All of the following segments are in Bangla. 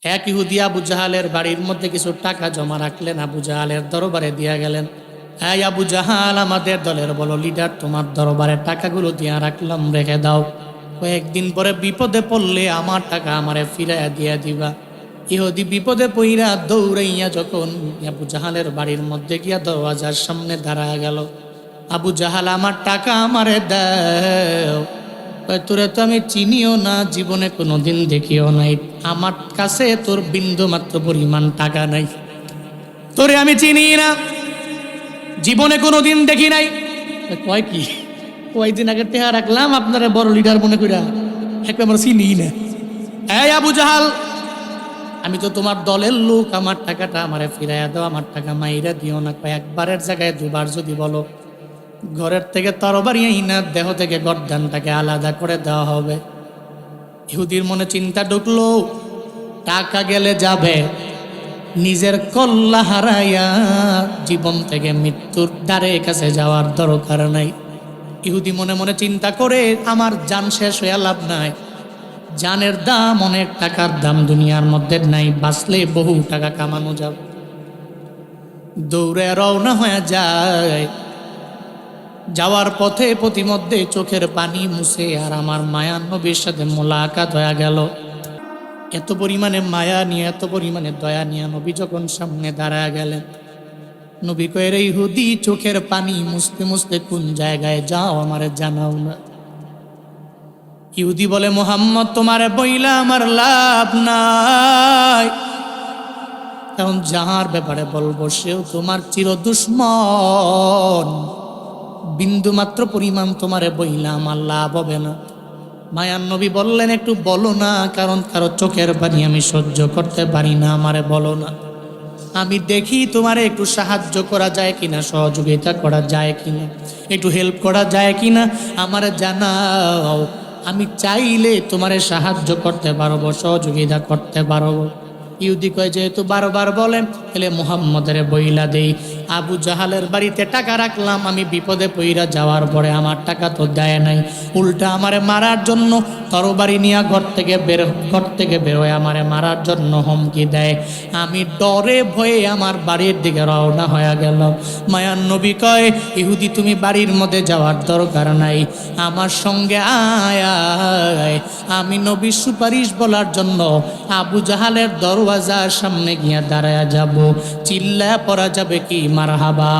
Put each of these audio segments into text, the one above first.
এক ইহুদি আবু জাহালের বাড়ির মধ্যে কিছু টাকা জমা রাখলেন, আবু জাহালের দরবারে দিয়া গেলেন। এই আবু জাহাল, আমাদের দলের বলো লিডার, তোমার দরবারে টাকাগুলো দিয়া রাখলাম, রেখে দাও। কয়েকদিন পরে বিপদে পড়লে আমার টাকা আমারে ফিরাইয়া দিয়া দিবা। ইহুদি বিপদে পইরা দৌড়াইয়া যখন আবু জাহালের বাড়ির মধ্যে গিয়া দরওয়াজার সামনে দাঁড়ায় গেল, আবু জাহাল, আমার টাকা আমারে দাও। কয়, তোরে তো আমি চিনিও না, জীবনে কোনোদিন দেখিও নাই, আমার কাছে তোর বিন্দু মাত্র পরিমাণ টাকা নাই, তোরে আমি চিনি না, জীবনে কোনোদিন দেখি নাই। কয় কি, কয়েকদিন আগে টেহা রাখলাম আপনারা বড় লিডার মনে কইরা, একটা আমরা চিনি না। এই আবু জাহাল, আমি তো তোমার দলের লোক, আমার টাকাটা আমারে ফিরাইয়া দাও, আমার টাকা মাইরা দিও না। একবারের জায়গায় দুবার যদি বলো, ঘরের থেকে তরবারি আইনা দেহ থেকে গর্দানটাকে আলাদা করে দেওয়া হবে। ইহুদির মনে চিন্তা ঢুকলো, টাকা গেলে যাবে, নিজের কল্লা হারাইয়া জীবন থেকে মৃত্যুর দ্বারে কাছে যাওয়ার দরকার নাই। ইহুদি মনে মনে চিন্তা করে, আমার জান শেষ হয়ে লাভ নাই, জানের দাম অনেক, টাকার দাম দুনিয়ার মধ্যে নাই, বাঁচলে বহু টাকা কামানো যাবে। দৌড়ে রওনা হয়ে যায়। যাওয়ার পথে প্রতিমধ্যে চোখের পানি মুছে আর আমার মায়ার নবীর সাথে মোলাকাত হয়ে গেল। এত পরিমাণে মায়া নিয়ে, এত পরিমাণে দয়া নিয়ে নবী যখন সামনে দাঁড়ায় গেলেন, নবী কয়, রে ইহুদি, চোখের পানি মুছতে মুছতে কোন জায়গায় যাও আমারে জানাও না। ইহুদি বলে, মুহাম্মদ, তোমারে বইলা আমার লাভ নাই, কারণ যাহার ব্যাপারে বলবো সেও তোমার চির দুশ্মন, বিন্দু মাত্র পরিমাণ তোমারে বইলা আমার লাভ হবে না। মায়ার নবী বললেন, একটু বলো না, কারণ কারো চোখের পানি আমি সহ্য করতে পারি না, আমারে বলো না, আমি দেখি তোমারে একটু সাহায্য করা যায় কিনা, সহযোগিতা করা যায় কিনা, একটু হেল্প করা যায় কিনা, আমারে জানাও, আমি চাইলে তোমারে সাহায্য করতে পারবো, সহযোগিতা করতে পারবো। ইহুদি কয়, যেহেতু বারবার বলেন, তাহলে মুহাম্মদের বইলা দেই, আবু জাহালের বাড়িতে টাকা রাখলাম, আমি বিপদে পইরা যাওয়ার পরে আমার টাকা তো দেয় নাই, উল্টা আমারে মারার জন্য তরবারি নিয়ে ঘর থেকে বেরোয় আমারে মারার জন্য হুমকি দেয়। আমি ডরে ভয়ে আমার বাড়ির দিকে রওনা হয়ে গেল। মায়ার নবী কয়, ইহুদি, তুমি বাড়ির মধ্যে যাওয়ার দরকার নাই, আমার সঙ্গে আয়, আমি নবীর সুপারিশ বলার জন্য আবু জাহালের দরওয়াজার সামনে গিয়া দাঁড়ায়া যাব, চিল্লা পড়া যাবে কি মারহাবা।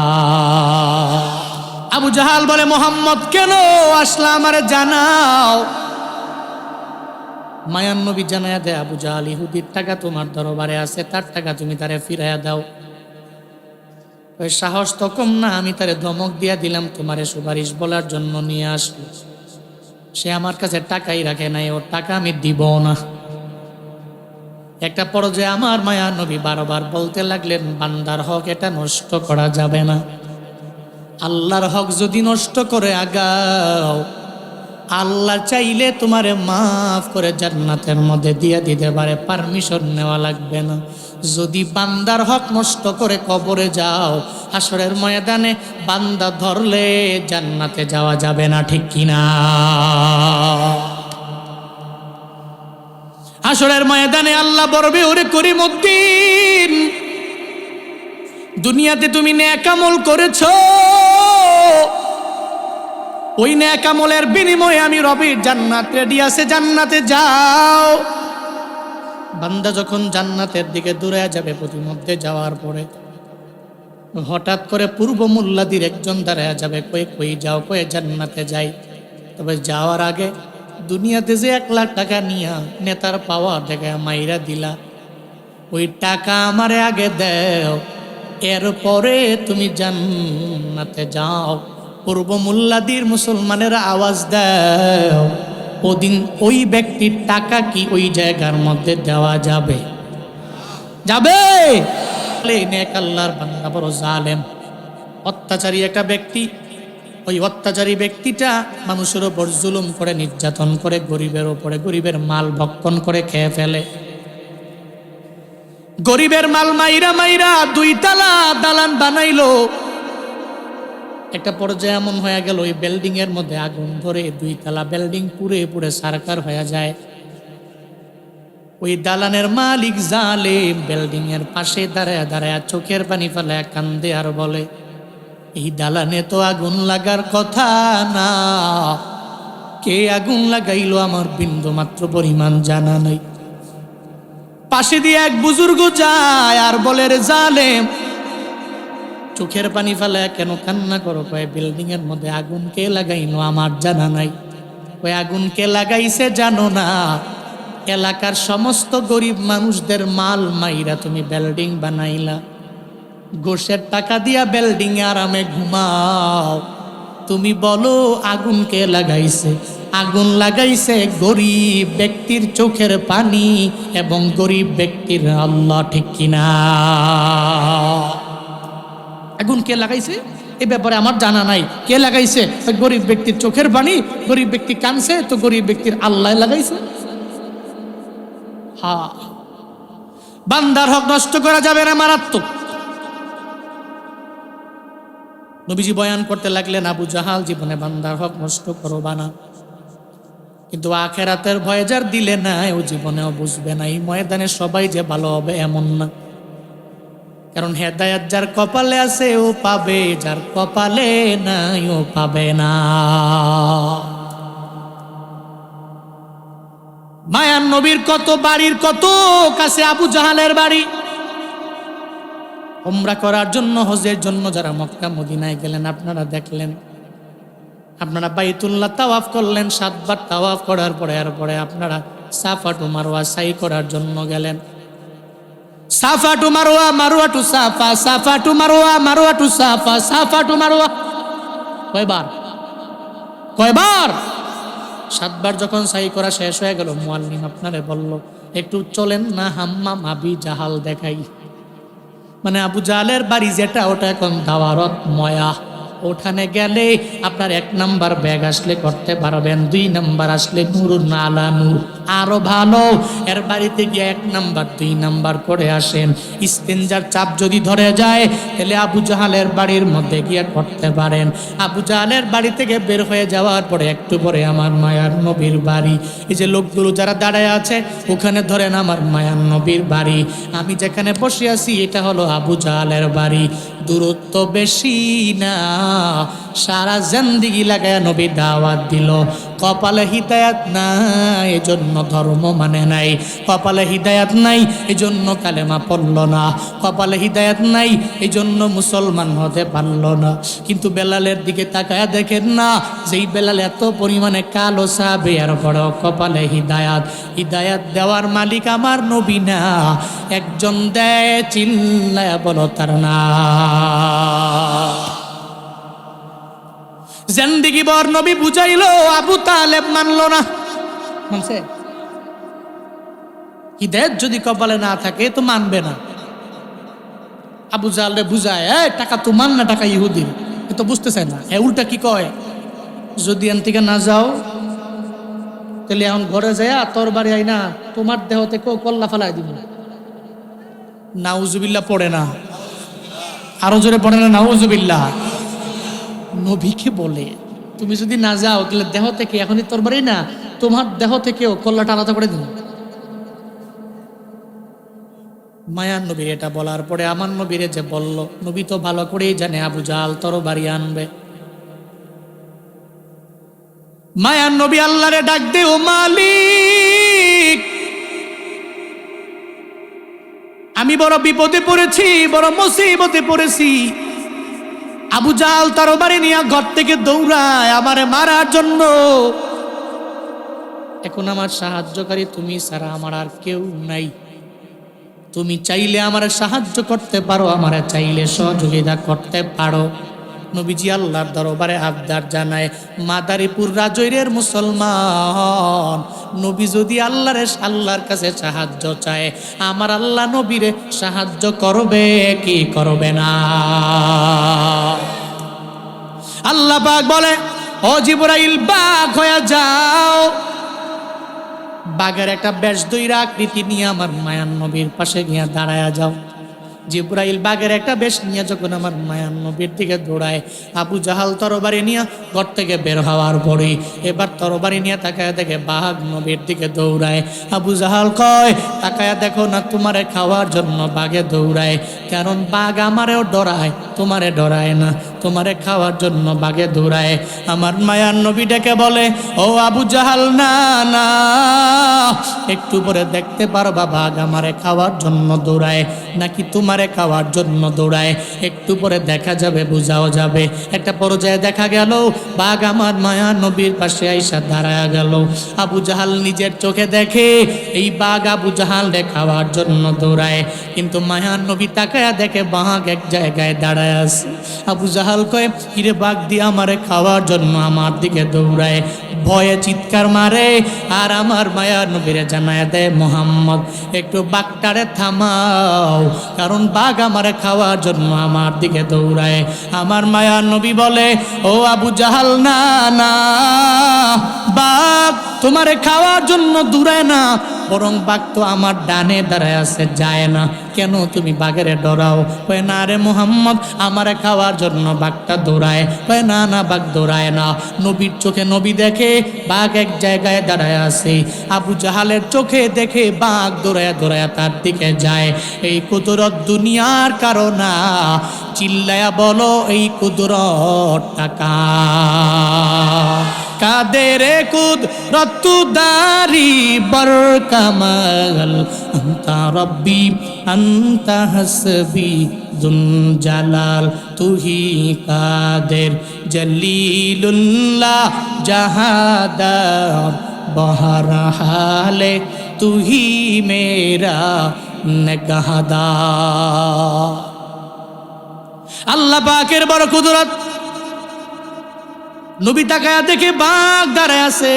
আবু জাহাল বলে, মুহাম্মদ কেন আসলা, আমারে জানাও। মায়ার নবী জানায়া দেয়, আবু জাহাল, ইহুদির টাকা তোমার দরবারে আছে, তার টাকা তুমি তারে ফিরাইয়া দাও। ওই সাহস তো কম না, আমি তারে ধমক দিয়া দিলাম, তোমারে সুপারিশ বলার জন্য নিয়ে আসলো, সে আমার কাছে টাকাই রাখে নাই, ওর টাকা আমি দিব না। একটা পর্যায়ে আমার মায়া নবী বারবার বলতে লাগলেন, বান্দার হক এটা নষ্ট করা যাবে না, আল্লাহর হক যদি নষ্ট করে আগাও, আল্লাহ চাইলে তোমারে মাফ করে জান্নাতের মধ্যে দিয়ে দিতে পারে, পারমিশন নেওয়া লাগবে না। যদি বান্দার হক নষ্ট করে কবরে যাও, হাসরের ময়দানে বান্দা ধরলে জান্নাতে যাওয়া যাবে না, ঠিক কিনা? হাসরের ময়দানে আল্লাহ বলবে, ওরে করিমউদ্দিন, দুনিয়াতে তুমি নেক আমল করেছো, ওই নেক আমলের বিনিময়ে আমি রবের জান্নাত রেডি আছে, জান্নাতে যাও। বান্দা যখন জান্নাতের দিকে দূরে যাবে, প্রতিমধ্যে যাওয়ার পরে হঠাৎ করে পূর্ব মুল্লাদির একজন দাঁড়ায় যাবে, কই কই যাও, কয়ে জান্নাতে যাই। তবে যাওয়ার আগে দুনিয়াতে যে 1 লাখ টাকা নিয়া নেতার পাওয়া দেখায় মাইরা দিলা, ওই টাকা আমারে আগে দেও, এরপরে তুমি জান্নাতে যাও। পূর্ব মুল্লাদির মুসলমানেরা আওয়াজ দাও, ওদিন ওই ব্যক্তির টাকা কি ওই জায়গার মধ্যে দেওয়া যাবে? যাবে? নেক আল্লাহর বান্দা বড় জালেম, অত্যাচারী একটা ব্যক্তি, ওই অত্যাচারী ব্যক্তিটা মানুষের ওপর জুলুম করে, নির্যাতন করে, গরিবের ওপরে গরিবের মাল ভক্ষণ করে খেয়ে ফেলে। গরিবের মাল মাইরা মাইরা 2 তালা দালান বানাইলো। একটা পর্যায়ে এমন হয়ে গেল, ওই বিল্ডিং এর মধ্যে আগুন ধরে 2 তালা বিল্ডিং পুড়ে পুড়ে সারকার হয়ে যায়। ওই দালানের মালিক জালেম বিল্ডিং এর পাশে দাঁড়ায় দাঁড়ায় চোখের পানি ফেলায় কান্দে আর বলে, এই দালানে তো আগুন লাগার কথা না, কে আগুন লাগাইলো আমার বিন্দু মাত্র পরিমাণ জানা নাই। পাশে দিয়ে এক বুজুর্গ যায় আর বলে, রে জালেম, চোখের পানি ফেলায় কেন কান্না করো? কয়, বিল্ডিং এর মধ্যে আগুন কে লাগাইলো আমার জানা নাই। কয়, আগুন কে লাগাইছে জানো না? এলাকার সমস্ত গরিব মানুষদের মাল মাইরা তুমি বিল্ডিং বানাইলা, গোশের টাকা দিয়া বিল্ডিং এ আরামে ঘুমাও। তুমি বলো আগুন কে লাগাইছে? আগুন লাগাইছে গরিব ব্যক্তির চোখের পানি এবং গরিব ব্যক্তির আল্লাহ, ঠিক কিনা? আগুন কে লাগাইছে এ ব্যাপারে আমার জানা নাই। কে লাগাইছে? গরিব ব্যক্তির চোখের পানি, গরিব ব্যক্তি কানছে তো গরিব ব্যক্তির আল্লাহ লাগাইছে। হ্যাঁ, বান্দার হক নষ্ট করা যাবে না, মারাত্মক। নবীজি বয়ান করতে লাগলেন, আবু জাহাল, জীবনে বান্দার হক নষ্ট করবা না, কিন্তু আখেরাতের ভয় যার দিলে না ও জীবনেও বুঝবে না। এই ময়দানে সবাই যে ভালো হবে এমন না, কারণ হেদায়েত যার কপালে আছে ও পাবে, যার কপালে নাই ও পাবে না। মায়ার নবীর কত বাড়ির কত কাছে আবু জাহালের বাড়ি। উমরা করার জন্য, হজের জন্য যারা মক্কা মদিনায় গেলেন, আপনারা দেখলেন, আপনারা বাইতুল্লাহ তাওয়াফ করলেন, 7 বার তাওয়াফ করার পরে এরপরে আপনারা সাফা টু মারওয়া সাই করার জন্য গেলেন। সাফা টু মারওয়া, মারওয়া টু সাফা, সাফা টু মারওয়া, মারওয়া টু সাফা, সাফা টু মারওয়া। কয়বার? কয়বার? 7 বার। যখন সাই করা শেষ হয়ে গেল, মুআল্লিম আপনারে বলল, একটু চলেন না হাম্মাম আবি জাহাল দেখাই। মানে আবু জাহালের বাড়ি যেটা, ওটা এখন দাওয়ারত ময়া। ওখানে গেলে আপনার 1 নাম্বার ব্যাগ আসলে করতে পারবেন, 2 নাম্বার আসলে নূরুন আলা নূর, আরো ভালো। এর বাড়িতে গিয়ে 1 নাম্বার 2 নাম্বার করে আসেন। ইস্তেঞ্জার চাপ যদি ধরে যায় তাহলে আবু জাহালের বাড়ির মধ্যে গিয়ে করতে পারেন। আবু জাহালের বাড়ি থেকে বের হয়ে যাওয়ার পরে একটু পরে আমার মায়ার নবীর বাড়ি। এই যে লোকগুলো যারা দাঁড়ায় আছে ওখানে ধরেন আমার মায়ার নবীর বাড়ি। আমি যেখানে বসে আছি এটা হলো আবু জাহালের বাড়ি। দূরত্ব বেশি না, সারা জিন্দেগি লাগায় নবী দাওয়াত দিল। কপালে হিদায়াত নাই এজন্য ধর্ম মানে নাই, কপালে হিদায়াত নাই এজন্য কালেমা পড়ল না, কপালে হিদায়াত নাই এজন্য মুসলমান হতে পারল না। কিন্তু বেলালের দিকে তাকায় দেখেন না, যেই বেলাল এত পরিমাণে কালো সাহাবী, আর বড় কপালে হিদায়াত। হিদায়াত দেওয়ার মালিক আমার নবী না, একজন দেয়, চিল্লায়া বলো তার না। জিন্দেগি ভর নবী বুঝাইলো, আবু তালেব মানলো না। মানছে? হিদায়াত যদি কপালে না থাকে তো মানবে না। আবু জাহলে বুঝায়, টাকা তোমার না, টাকা ইহুদির। এ তো বুঝতেছে না। উল্টা কি কয়, যদি এন থেকে না যাও তাহলে এখন ঘরে যায় তোর বাড়ি আই না তোমার দেহ থেকে কল্লা ফেলাই দিব। নাউজুবিল্লাহ পড়ে না? আরো জোরে পড়ে না নাউজুবিল্লাহ? নবীকে বলে, তুমি যদি না যাও তাহলে দেহ থেকে, এখনই তোর বাড়ি না, তোমার দেহ থেকেও কল্লাটা আলাদা করে দিন। মায়ার নবীর এটা বলার পরে আমার নবীরে যে বলল, নবী তো ভালো করেই জানে আবু জাহাল তরবারি আনবে। মায়ার নবী আল্লাহরে ডাক দে, ও মালিক, আমি বড় বিপদে পড়েছি, বড় মুসিবতে পড়েছি। আবু জাহাল তরবারি নিয়ে ঘর থেকে দৌড়ায় আমারে মারার জন্য। এখন আমার সাহায্যকারী তুমি ছাড়া আমার আর কেউ নাই। তুমি চাইলে আমার সাহায্য করতে পারো, আমার চাইলে সহযোগিতা করতে পারো। নবীজি আল্লাহর দরবারে আবদার জানায়, মাদারীপুর রাজৈরের মুসলমান, নবী যদি আল্লাহর কাছে সাহায্য চায়, আমার আল্লাহ নবীরে সাহায্য করবে কি করবে না? আল্লাহ পাক বলে, ও জিবরাইল, বাঘ হয়ে যাও। বাঘের একটা বেশ দইরা আকৃতি নিয়ে আমার মায়ার নবীর পাশে গিয়া দাঁড়ায়া যাও। জিব্রাইল বাঘের একটা বেশ নিয়ে যখন আমার মায়ার নবীর দিকে দৌড়ায়, আবু জাহাল তরবারি নিয়ে ঘর থেকে বের হওয়ার পরে এবার তরবারি নিয়ে তাকায় দেখে বাঘ নবীর দিকে দৌড়ায়। আবু জাহাল কয়, তাকায় দেখো না, তোমারে খাওয়ার জন্য বাঘে দৌড়ায়, কারণ বাঘ আমারেও ডরায়, তোমারে ডরায় না, তোমারে খাওয়ার জন্য বাঘে দৌড়ায়। আমার মায়ার নবী ডেকে বলে, ও আবু জাহাল, না না, একটু পরে দেখতে পারবা বাঘ আমারে খাওয়ার জন্য দৌড়ায় নাকি তোমারে খাওয়ার জন্য দৌড়ায়, একটু পরে দেখা যাবে, বোঝাও যাবে। একটা পর্যায়ে দেখা গেল বাঘ আমার মায়ার নবীর পাশে আইসা দাঁড়ায় গেল। আবু জাহাল নিজের চোখে দেখে এই বাঘ আবু জাহালরে খাওয়ার জন্য দৌড়ায়, কিন্তু মায়ার নবী তাকায়া দেখে বাঘ এক জায়গায় দাঁড়ায় আছে। আবু জাহাল কয়, কিরে বাঘ দিয়ে আমারে খাওয়ার জন্য আমার দিকে দৌড়ায়, ভয়ে চিৎকার মারে আর আমার মায়ার নবীরে জানায় দেয়, মোহাম্মদ একটু বাঘটারে থামাও, কারণ বাঘ আমারে খাওয়ার জন্য আমার দিকে দৌড়ায়। আমার মায়ার নবী বলে, ও আবু জাহাল, না না, বাঘ তোমারে খাওয়ার জন্য দৌড়ায় না, বরং বাঘ তো আমার ডানে দাঁড়ায় আছে, যায় না, কেন তুমি বাঘের ডরাও? কয়, না রে মোহাম্মদ, আমারে খাওয়ার জন্য বাঘটা দৌড়ায়। কয়, না না, বাঘ দৌড়ায় না। নবীর চোখে নবী দেখে বাঘ এক জায়গায় দাঁড়ায় আছে, আবু জাহালের চোখে দেখে বাঘ দৌড়ায় দৌড়ায় তার দিকে যায়। এই কুদরত দুনিয়ার কারণা, চিল্লায়া বলো এই কুদরত টাকা কাদের কুদরত দারি বর কামাল, আন্তা রব্বি আন্তা হাসবি জুন জালাল, তুহি কাদের জলিলুল্লাহ জাহাদার বহরহালে, তুহি মেরা নেগাহদার। আল্লাহ পাকের বড় কুদরত। নবী তাকায়া দেখে বাঘ দাঁড়ায় আছে,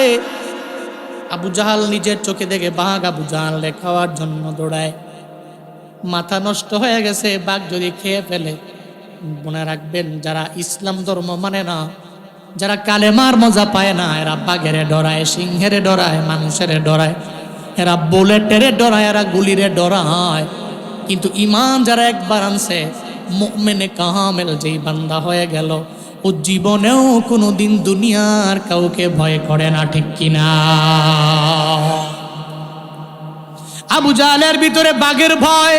আবু জাহাল নিজের চোখে দেখে বাঘ আবু জাহালকে খাওয়ার জন্য দৌড়ায়। মাথা নষ্ট হয়ে গেছে, বাঘ যদি খেয়ে ফেলে। মনে রাখবেন, যারা ইসলাম ধর্ম মানে না, যারা কালেমার মজা পায় না, এরা বাঘেরে ডরায়, সিংহেরে ডরায়, মানুষেরে ডরায়, এরা বুলেটেরে ডরায়, এরা গুলিরে ডরায়। কিন্তু ইমান যারা একবার আনছে, মুমিনে কামেল যেই বান্দা হয়ে গেল, ও জীবনেও কোনোদিন দুনিয়ার কাউকে ভয় করে না, ঠিক কিনা? আবু জাহেলের ভিতরে বাঘের ভয়।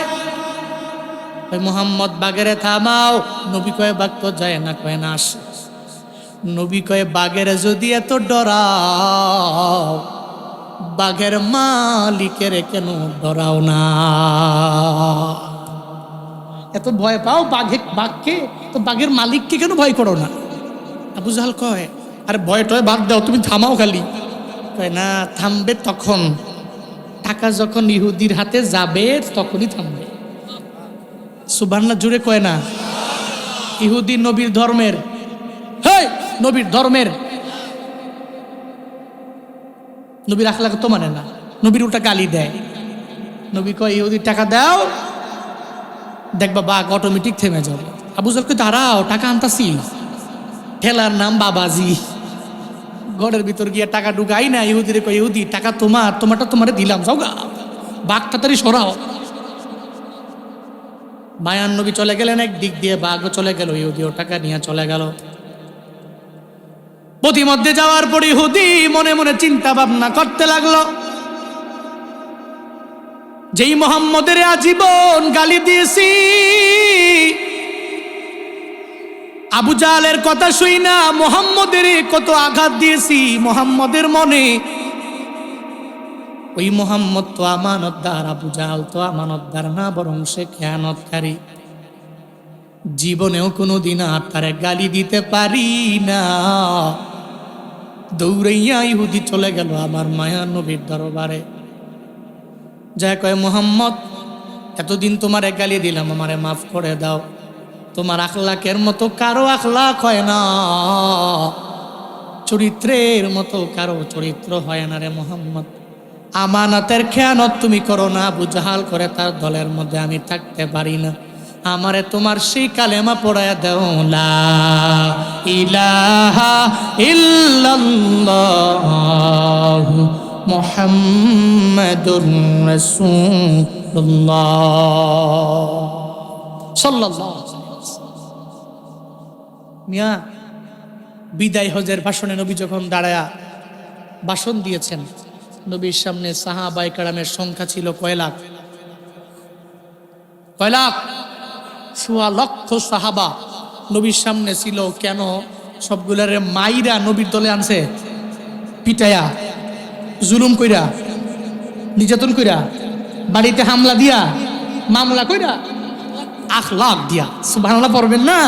মুহাম্মদ বাঘেরে থামাও। নবী কয়ে, বাঘ তো যায় না। কয়ে, না আসে। নবী কয়ে, বাঘের যদি এত ডরাও, বাঘের মালিকের কেন ডরাও না? এত ভয় পাও বাঘকে, তো বাঘের মালিককে কেন ভয় করো না? আবু জাহাল কয়, আরে ভয় টয় বাদ দাও, তুমি থামাও খালি। কয়, না, থামবে তখন, টাকা যখন ইহুদির হাতে যাবে তখনই থামবে। সুবহানাল্লাহ জুড়ে কয় না? ইহুদি নবীর ধর্মের, হেই নবীর ধর্মের, নবীর আখলাক তো মানে না, নবীর উল্টা গালি দেয়। নবী কয়, ইহুদির টাকা দাও, দেখবা বাঘ অটোমেটিক থেমে যাবে। আবু জাহেল কয়, দাঁড়াও, টাকা আনতাছি। ঠেলার নাম বাবাজি। ঘরের ভিতর গিয়ে টাকা ঢুকাই না, ইহুদিরে কয়, ইহুদি টাকা তোমার, তোমারটা তোমারে দিলাম, যাও গা, বাঘটা তাড়াতাড়ি সরাও। মায়ান নবী চলে গেলেন একদিক দিয়ে, বাঘও চলে গেল, ইহুদিও টাকা নিয়ে চলে গেল। প্রতিমধ্যে যাওয়ার পর ইহুদি মনে মনে চিন্তা ভাবনা করতে লাগলো, যেই মুহাম্মদের আজীবন গালি দিয়েছি, আবু জাহেলের কথা শুই না মুহাম্মদের কত আঘাত দিয়েছি মুহাম্মদের মনে, ওই মুহাম্মদ তো আমানতদার, আবু জাহেল তো আমানতদার না, বরং সে খেয়ানতকারী। জীবনেও কোনোদিন আর তারে গালি দিতে পারি না। দৌড়াইয়া ইহুদি চলে গেল আমার মায়ার নবীর দরবারে। যা কয়, মুহাম্মদ এতদিন তোমারে গালি দিলাম, আমারে মাফ করে দাও। তোমার আখলাকের মতো কারো আখলাক হয় না, চরিত্রের মতো কারো চরিত্র হয় না রে মুহাম্মদ। আমানতের খেয়ানত তুমি করো না, আবু জাহাল করে, তার দলের মধ্যে আমি থাকতে পারি না। আমারে তোমার সেই কালেমা পড়ায়া দাও, লা ইলাহা ইল্লাল্লাহ মুহাম্মাদুর রাসূলুল্লাহ। সাল্লাল্লাহু আলাইহি ওয়াসাল্লাম। মিয়া বিদায় হজের ভাষণে নবী যখন দাঁড়ায়া ভাষণ দিয়েছেন, নবীর সামনে সাহাবায়ে কেরামের সংখ্যা ছিল কয় লাখ? কয় লাখ? ১৬ লক্ষ সাহাবা নবীর সামনে ছিল। কেন? সবগুলারে মাইরা নবীর দলে আনছে, পিটায়া, জুলুম কইরা, নির্যাতন কইরা, বাড়িতে হামলা দিয়া, মামলা কইরা, আখলাক দিয়া। সুবহানাল্লাহ পড়বেন না?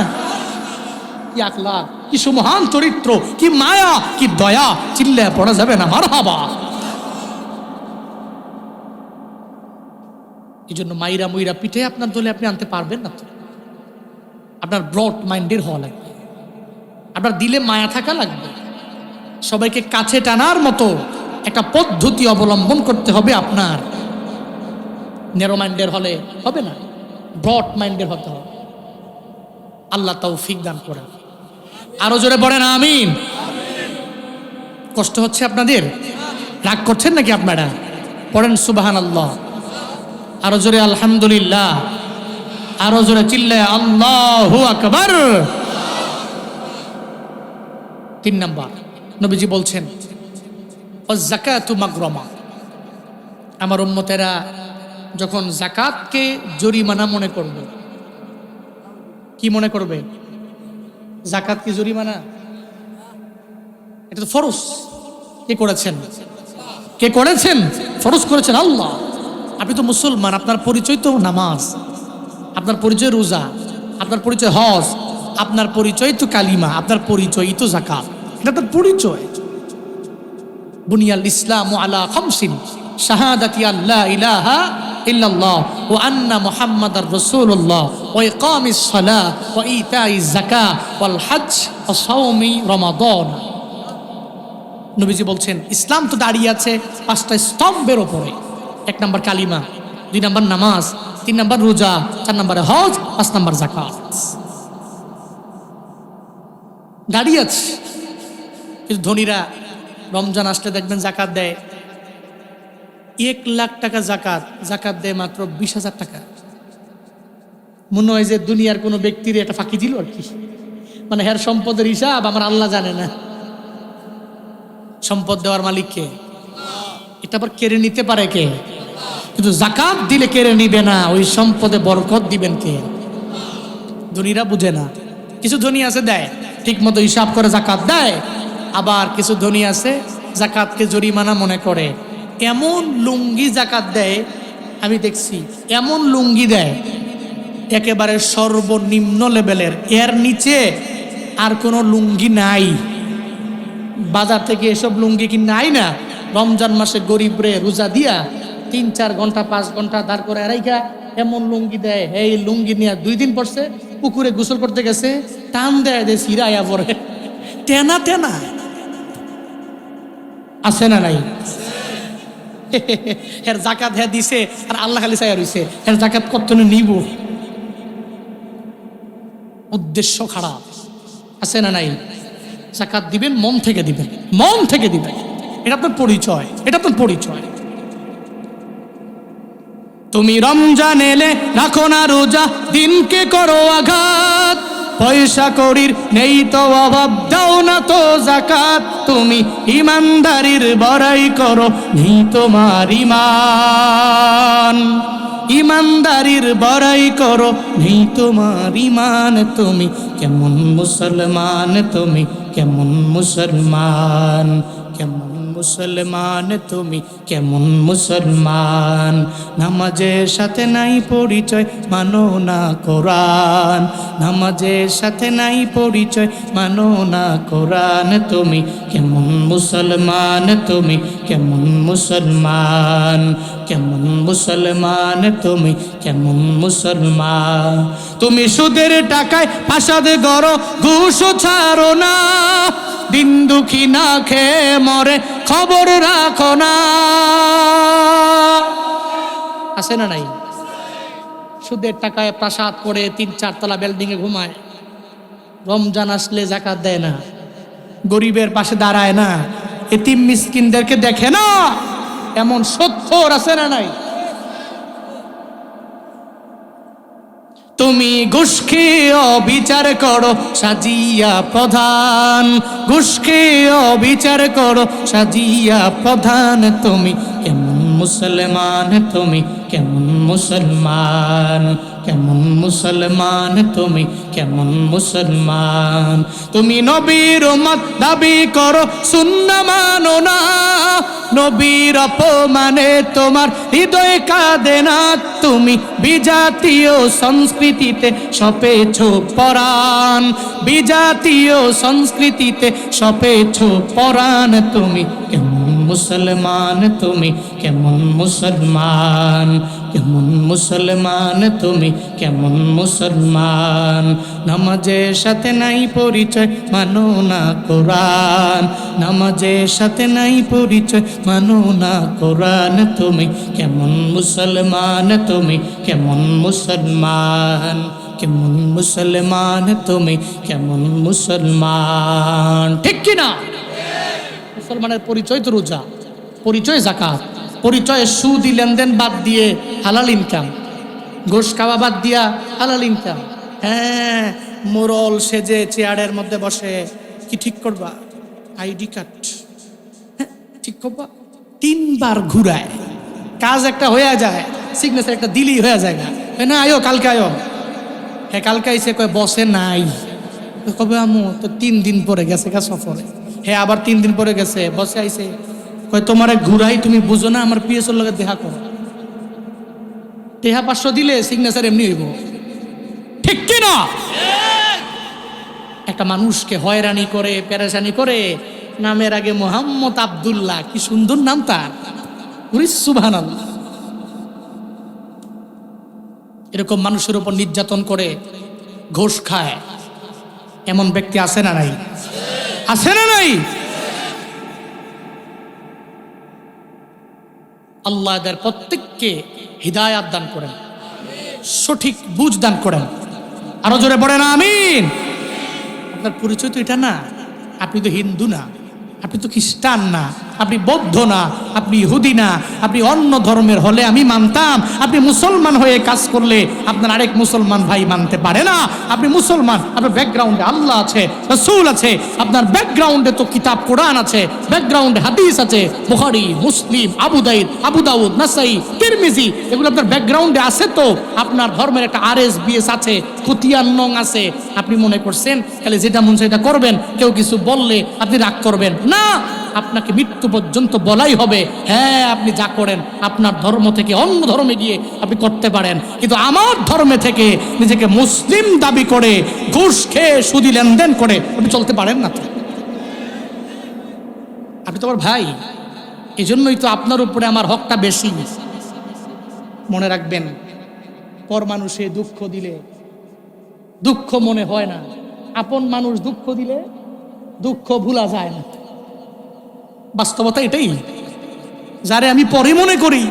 কি আখলাক, কি সুমহান চরিত্র, কি মায়া, কি দয়া, চিল্লায় পড়া যাবে না মারহাবা। এই জন্য মাইরা মুইরা পিঠে আপনার দলে আপনি আনতে পারবেন না। তো আপনার ব্রড মাইন্ডের হওয়া লাগবে, আপনার দিলে মায়া থাকা লাগবে, সবাইকে কাছে টানার মতো একটা পদ্ধতি অবলম্বন করতে হবে আপনার। ন্যারো মাইন্ডের হলে হবে না, ব্রড মাইন্ডের হতে হবে। আল্লাহ তৌফিক দান করেন। আরো জোরে পড়েন আমিন। কষ্ট হচ্ছে আপনাদের? রাগ করছেন নাকি আপনারা? পড়েন সুবহানাল্লাহ। আরো জোরে আলহামদুলিল্লাহ। আরো জোরে চিল্লায় আল্লাহু আকবার। ৩ নাম্বার, নবীজি বলছেন যাকাতু মাগরামা। আমার উম্মতেরা যখন যাকাতকে জরিমানা মনে করবে, কি মনে করবে? যাকাত কি জরিমানা? এটা তো ফরজ। কে করেছেন? কে করেছেন? ফরজ করেছেন আল্লাহ। আপনি তো মুসলমান, আপনার পরিচয় তো নামাজ, আপনার পরিচয় রোজা, আপনার পরিচয় হজ, আপনার পরিচয় তো কালিমা, আপনার পরিচয় তো যাকাত। এটা তার পরিচয়। বুনিয়াল ইসলামু আলা খামসিন শাহাদাতি আল্লা ইলাহা ইল্লাল্লাহ ওয়া আন্না মুহাম্মাদার রাসূলুল্লাহ ওয়া ইকামিস সালাহ ওয়া ইতাইজ যাকাত ওয়াল হজ ওয়া সাওমি রমাদান। নবীজি বলছেন ইসলাম তো দাঁড়িয়ে আছে 5টা স্তম্ভের উপরে। 1 নাম্বার কালিমা, 2 নাম্বার নামাজ, 3 নাম্বার রোজা, 4 নাম্বারে হজ, 5 নাম্বার যাকাত। দাঁড়িয়ে আছে। কিন্তু ধনীরা রমজান আসলে দেখবেন যাকাত দেয় 1 লাখ টাকা, যাকাত দেয় মাত্র 20,000 টাকা। মনে হয় যে দুনিয়ার কোনো ব্যক্তির এটা ফাঁকি দিল আর কি, মানে হের সম্পদের হিসাব আমার আল্লাহ জানে না। সম্পদ দেওয়ার মালিক কে? এটা আবার কেড়ে নিতে পারে কে? কিন্তু যাকাত দিলে কেড়ে নিবে না, ওই সম্পদে বরকত দিবেন কে? ধনীরা বুঝে না। কিছু ধনী আছে দেয়, ঠিক মতো হিসাব করে যাকাত দেয়, আবার কিছু ধনী আছে যাকাতকে জরিমানা মনে করে। এমন লুঙ্গি যাকাত দেয়, আমি দেখছি এমন লুঙ্গি দেয় একেবারে সর্বনিম্ন লেভেলের, এর নিচে আর কোনো লুঙ্গি নাই। বাজার থেকে এসব লুঙ্গি কি নাই না? রমজান মাসে গরিবরে রোজা দিয়া 3-4 ঘন্টা 5 ঘন্টা দাঁড় করে রাইখা এমন লুঙ্গি দেয়। এই লুঙ্গি নিয়ে 2 দিন পড়ছে, পুকুরে গোসল করতে গেছে, টান দেয় দে সিরাইয়া পরে, টেনা টেনা। আছে না নাই? এর যাকাত হ্যাঁ দিছে, আর আল্লাহ খালি চাইয়া রইছে এর যাকাত কত নিব। উদ্দেশ্য খারাপ। আছে না নাই? যাকাত দিবেন মন থেকে দিবেন, মন থেকে দিবেন। এটা আপনার পরিচয়, এটা আপনার পরিচয়। তুমি রমজান এলে রাখো না রোজা, দিনকে করো আঘাত, পয়সা করির নেই তো অভাব, দাও না তো যাকাত। তুমি ইমানদারির বড়াই করো, নেই তোমার ইমান। ইমানদারির বড়াই করো, নেই তোমার ইমান। তুমি কেমন মুসলমান, তুমি কেমন মুসলমান, কেমন মুসলমান, তুমি কেমন মুসলমান। নামাজের সাথে নাই পরিচয়, মানো না কোরআন। নামাজের সাথে নাই পরিচয়, মানো না কোরআন। তুমি কেমন মুসলমান, তুমি কেমন মুসলমান, কেমন মুসলমান, তুমি কেমন মুসলমান। তুমি সুদের টাকায় ফাসাদ গড়ো, ঘুষ ছাড়ো না, দিন দুঃখী না খেয়ে মরে, খবর রাখো না। আছে না নাই? সুদের টাকায় প্রাসাদ করে 3-4 তলা বিল্ডিং এ ঘুমায়, রমজান আসলে যাকাত দেয় না, গরিবের পাশে দাঁড়ায় না, এতিম মিসকিনদেরকে দেখে না। এমন সত্তর আছে না নাই? তুমি ঘুষ খেয়ে অবিচার করো সাজিয়া প্রধান, ঘুষ খেয়ে অবিচার করো সাজিয়া প্রধান। তুমি কেমন মুসলমান, তুমি কেমন মুসলমান, কেমন মুসলমান, তুমি কেমন মুসলমান। তুমি নবীর উম্মত দাবি করো সুন্নাহ মানো না, নবীর অপমানে তোমার হৃদয় কাঁদে না। তুমি বিজাতীয় সংস্কৃতিতে সপেছ পরাণ, বিজাতীয় সংস্কৃতিতে সপেছ পরাণ। তুমি কেমন মুসলমান, তুমি কেমন মুসলমান, কেমন মুসলমান, তুমি কেমন মুসলমান। নামাজের সাথে নাই পরিচয় মানো না কোরআন, নামাজের সাথে নাই পরিচয় মানো না কোরআন। তুমি কেমন মুসলমান, তুমি কেমন মুসলমান, কেমন মুসলমান, তুমি কেমন মুসলমান। ঠিক কিনা? মুসলমানের পরিচয় তো রোজা, পরিচয় যাকাত, পরিচয় সুদি লেনদেন বাদ দিয়ে হালাল ইনকাম, ঘুষ খাওয়া বাদ দিয়া হালাল ইনকাম। হ্যাঁ, মোরল সেজে চেয়ারের মধ্যে বসে কি ঠিক করবা? আইডি কার্ড ঠিক করবা, 3 বার ঘুরায়, কাজ একটা হয়ে যায়, সিগনেচার একটা দিলেই হয়ে যায় না। আয়ো কালকে আয়ো, হ্যাঁ কালকে আইসে কয় বসে নাই, কবে আমু তো 3 দিন পরে গেছে গা সফরে, হ্যাঁ আবার 3 দিন পরে গেছে, বসে আইসে কয় তোমারে ঘুরাই, তুমি বুঝো না আমার পিএসওর লগে দেখা করো। টেহা 500 দিলে সিগনেচার এমনি হইব। ঠিক কি না? একটা মানুষকে হয়রানি করে পেরেশানি করে, নামের আগে মোহাম্মদ আব্দুল্লাহ, কি সুন্দর নাম তার, সুবহানাল্লাহ। এরকম মানুষের উপর নির্যাতন করে ঘুষ খায় এমন ব্যক্তি আছে না নাই? আছে না নাই? আল্লাহ এদের প্রত্যেককে হিদায়াত দান করেন, সঠিক বুঝ দান করেন। আরো জোরে পড়েন আমিন। আপনার পরিচয় তো এটা না, আপনি তো হিন্দু না, আপনি তো খ্রিস্টান না, আপনি বৌদ্ধ না, আপনি ইহুদি না, আপনি অন্য ধর্মের হলে আমি মানতাম। আপনি মুসলমান হয়ে কাজ করলে আপনার আরেক মুসলমান ভাই মানতে পারে না। আপনি মুসলমান, আপনার ব্যাকগ্রাউন্ডে আল্লাহ আছে, রাসূল আছে, আপনার ব্যাকগ্রাউন্ডে তো কিতাব কোরআন আছে, ব্যাকগ্রাউন্ডে হাদিস আছে, বুখারী, মুসলিম, আবু দাউদ, নাসাই, তিরমিজি, এগুলো আপনার ব্যাকগ্রাউন্ডে আছে। তো আপনার ধর্মের একটা RSBS আছে, খতিয়ান নং আছে। আপনি মনে করছেন খালি যেটা মন সেটা করবেন, কেউ কিছু বললে আপনি রাগ করবেন না। আপনাকে মৃত্যু পর্যন্ত বলাই হবে, হ্যাঁ আপনি যা করেন আপনার ধর্ম থেকে অন্য ধর্মে গিয়ে আপনি করতে পারেন, কিন্তু আমার ধর্মে থেকে নিজেকে মুসলিম দাবি করে ঘুষ খেয়ে সুদি লেনদেন করে আপনি চলতে পারেন না। আপনি তো আমার ভাই, এই জন্যই তো আপনার উপরে আমার হকটা বেশি। মনে রাখবেন, পর মানুষে দুঃখ দিলে দুঃখ মনে হয় না, আপন মানুষ দুঃখ দিলে দুঃখ ভুলা যায় না। বাস্তবতা এটাই। যারে আমি পরে মনে করি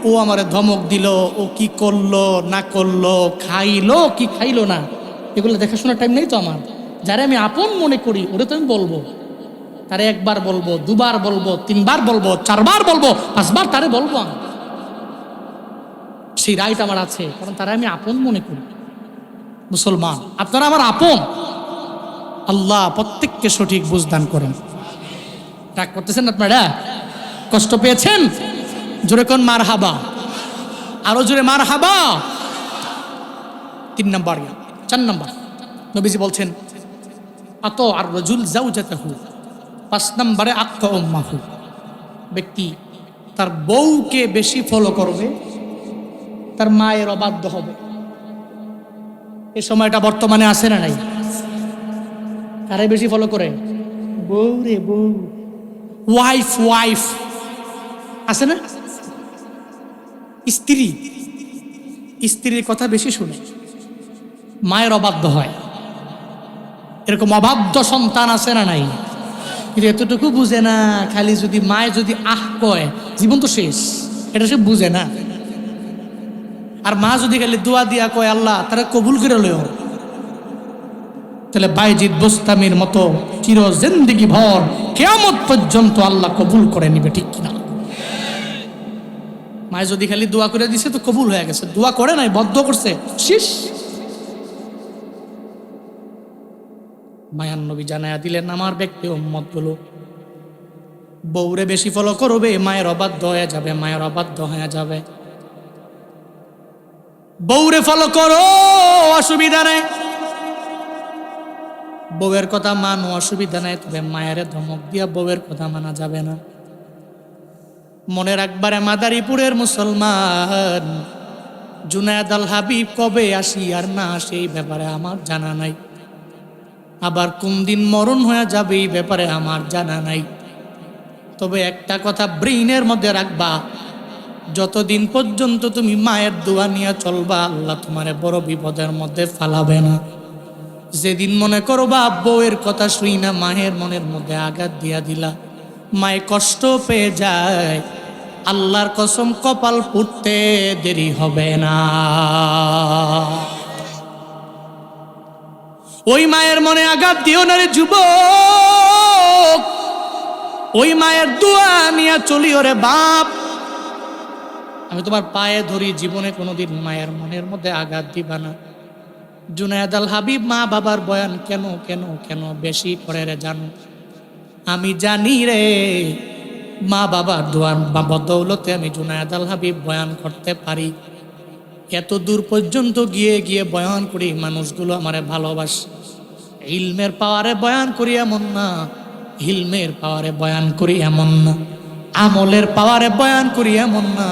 ও আমারে ধমক দিল, ও কি করলো না করলো, খাইলো কি খাইলো না, এগুলো দেখাশোনার টাইম নেই তো আমার। যারে আমি আপন মনে করি ওরে তো আমি বলবো, তারে 1 বার বলবো, 2 বার বলবো, 3 বার বলবো, 4 বার বলবো, 5 বার তারে বলবো। আমি সেই রাইট আমার আছে, কারণ তারা আমি আপন মনে করি। মুসলমান আপনারা আমার আপন। আল্লাহ প্রত্যেককে সঠিক বুঝদান করেন। রাগ করতেছেন আপনারা? কষ্ট পেয়েছেন? জোরে কোন মারহাবা, আরো জোরে মারহাবা। 3 নম্বর। 4 নম্বর নবীজি বলছেন আতো আর রাজুল জাওজাতাহু। 5 নম্বরে আক্কা উম্মাহু। ব্যক্তি তার বউকে বেশি ফলো করবে, তার মায়ের অবাধ্য হবে। এই সময়টা বর্তমানে আছে না নাই? কারে বেশি ফলো করে? বউ রে বউ, ওয়াইফ আছে না? স্ত্রীর কথা বেশি শুনে, মায়ের অবাধ্য হয়। এরকম অবাধ্য সন্তান আছে না নাই? কিন্তু এতটুকু বুঝে না, খালি যদি মায়ে যদি আহ কয় জীবন তো শেষ, এটা সে বুঝে না। আর মা যদি খালি দোয়া দিয়া কয় আল্লাহ তারা কবুল করে লয়, তাহলে বাইজিদ বোস্তামির মতো চির জিন্দেগি ভর কিয়ামত পর্যন্ত আল্লাহ কবুল করে নিবে। ঠিক কিনা? মায়ে যদি খালি দোয়া করে দিছে তো কবুল হয়ে গেছে, দোয়া করে নাই, বদ্ধ করছে, শীষ। মায়ার নবী জানায়া দিলেন আমার ব্যক্তি উম্মত গুলো বউরে বেশি ফলো করবে, মায়ের অবাধ্য হয়ে যাবে, মায়ের অবাধ্য হয়ে যাবে। বউরে ফলো করো, অসুবিধা নেই, বউয়ের কথা মানো, অসুবিধা নেই, তবে মায়ের ধমক দিয়া বউয়ের কথা মানা যাবে না। মনে রাখবারে মাদারীপুরের মুসলমান, জুনায়েদ আল হাবিব কবে আসি আর না আসি এই ব্যাপারে আমার জানা নাই, আবার কোন দিন মরণ হয়ে যাবে এই ব্যাপারে আমার জানা নাই। তবে একটা কথা ব্রেইনের মধ্যে রাখবা, যতদিন পর্যন্ত তুমি মায়ের দোয়া নিয়ে চলবা আল্লাহ তোমারে বড় বিপদের মধ্যে ফালাবে না। যেদিন মনে করবা বউয়ের কথা শুই না মায়ের মনের মধ্যে আঘাত দিয়া দিলা, মায়ে কষ্ট পেয়ে যায়, আল্লাহর কসম কপাল পুড়তে দেরি হবে না। ওই মায়ের মনে আঘাত দিও না রে যুবক, ওই মায়ের দোয়া নিয়ে চলিও রে বাপ। আমি তোমার পায়ে ধরি, জীবনে কোনোদিন মায়ের মনের মধ্যে আঘাত দিবা না। জুনায়েদ আল হাবিব মা বাবার বয়ান কেন কেন কেন বেশি করে রে জানো? আমি জানি রে, মা বাবার দোয়ার বদৌলতে আমি জুনায়েদ আল হাবিব বয়ান করতে পারি। এত দূর পর্যন্ত গিয়ে গিয়ে বয়ান করি, মানুষগুলো আমারে ভালোবাসে। ইলমের পাওয়ারে বয়ান করি এমন না, ইলমের পাওয়ারে বয়ান করি এমন না, আমলের পাওয়ারে বয়ান করি এমন না,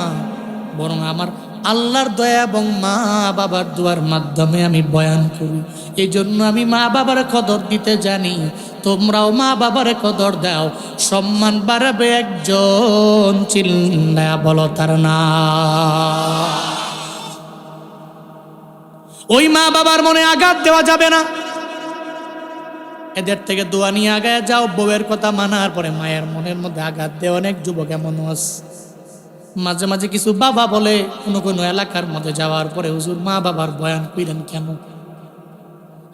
বরং আমার আল্লাহর দয়া এবং মা বাবার দোয়ার মাধ্যমে আমি বয়ান করি। এই জন্য আমি মা বাবার কদর দিতে জানি, তোমরাও মা বাবার কদর দাও, সম্মান বাড়াবে একজন, চিল্লায়া বলো তার না। ওই মা বাবার মনে আঘাত দেওয়া যাবে না, এদের থেকে দোয়া নিয়ে আগায় যাও। বউয়ের কথা মানার পরে মায়ের মনের মধ্যে আঘাত দেওয়া অনেক যুবক এমন আছে। মাঝে মাঝে কিছু বাবা বলে কোনো কোনো এলাকার মধ্যে যাওয়ার পরে, হুজুর মা বাবার বয়ান কইলেন কেন?